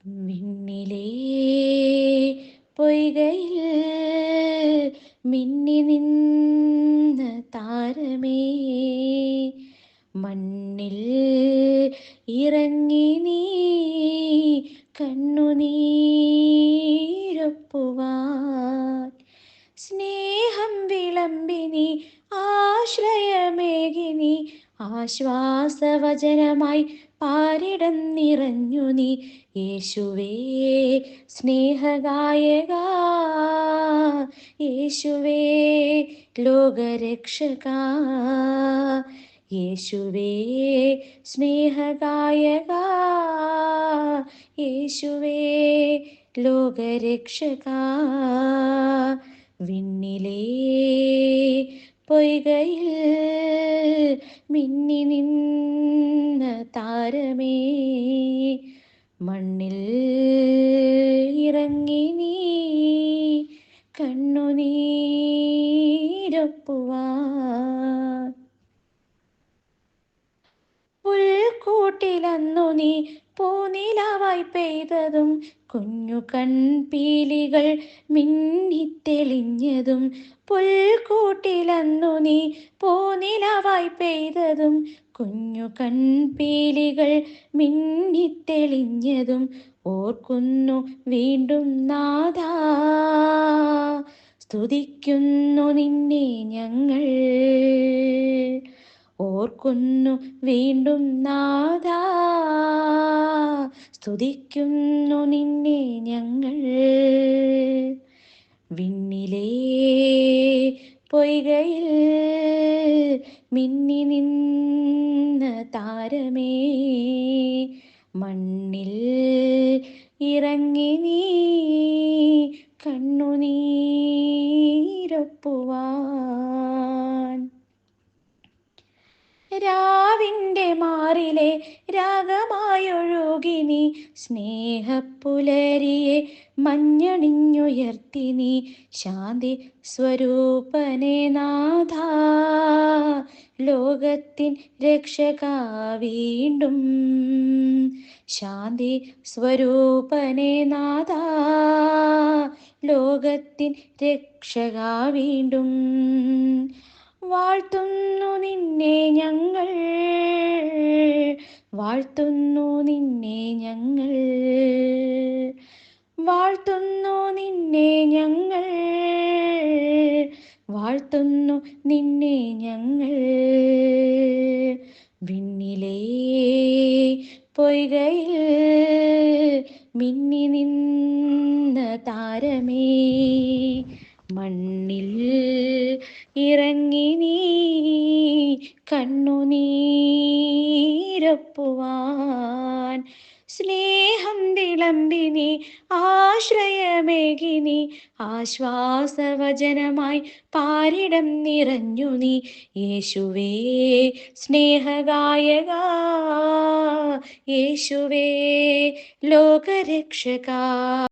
വിണ്ണിലേ പൊയ്കയിൽ മിന്നി നിന്ന താരമേ, മണ്ണിൽ ഇറങ്ങി നീ കണ്ണുനീരൊപ്പുവാൻ. സ്നേഹം വിളമ്പിനി ആശ്രയമേകിനി, ആശ്വാസവചനമായി പാരിടം നിറഞ്ഞു നീ. യേശുവേ സ്നേഹഗായക, യേശുവേ ലോകരക്ഷക, യേശുവേ സ്നേഹഗായക, യേശുവേ ലോകരക്ഷക. വിണ്ണിലേ പൊയ്കയിൽ മിന്നി നിന്ന താരമേ, മണ്ണിൽ ഇറങ്ങി നീ കണ്ണുനീരൊപ്പുവാൻ. പുൽക്കൂട്ടിലന്നു നീ പൂനിലാവായി പെയ്തതും, കുഞ്ഞു കൺപീലികൾ മിന്നിത്തെളിഞ്ഞതും. പുൽക്കൂട്ടിലന്നു നീ പൂനിലാവായി പെയ്തതും, കുഞ്ഞു കൺപീലികൾ മിന്നിത്തെളിഞ്ഞതും. ഓർക്കുന്നു വീണ്ടും നാഥാ, സ്തുതിക്കുന്നു നിന്നെ ഞങ്ങൾ. ഓർക്കുന്നു വീണ്ടും നാഥാ, സ്തുതിക്കുന്നു നിന്നെ ഞങ്ങൾ. വിണ്ണിലേ പൊയ്കയിൽ മിന്നി നിന്ന താരമേ, മണ്ണിൽ ഇറങ്ങി നീ കണ്ണുനീരൊപ്പുവാൻ. രാവിൻ്റെ മാറിലെ രാഗമായൊഴുകി നീ, സ്നേഹപ്പുലരിയെ മഞ്ഞണിഞ്ഞുയർത്തി നീ. ശാന്തി സ്വരൂപനേ നാഥാ, ലോകത്തിൻ രക്ഷക വീണ്ടും. ശാന്തി സ്വരൂപനേ നാഥാ, ലോകത്തിൻ രക്ഷക വീണ്ടും. വാഴ്ത്തുന്നു നിന്നെ ഞങ്ങൾ, വാഴ്ത്തുന്നു നിന്നെ ഞങ്ങൾ, വാഴ്ത്തുന്നു നിന്നെ ഞങ്ങൾ, വാഴ്ത്തുന്നു നിന്നെ ഞങ്ങൾ. വിണ്ണിലേ പൊയ്കയിൽ മിന്നി നിന്ന താരമേ, മണ്ണിൽ ഇറങ്ങി നീ കണ്ണുനീരൊപ്പുവാൻ. സ്നേഹം വിളമ്പിനി ആശ്രയമേകിനി, ആശ്വാസവചനമായി പാരിടം നിറഞ്ഞു നീ. യേശുവേ സ്നേഹഗായക, യേശുവേ ലോകരക്ഷക.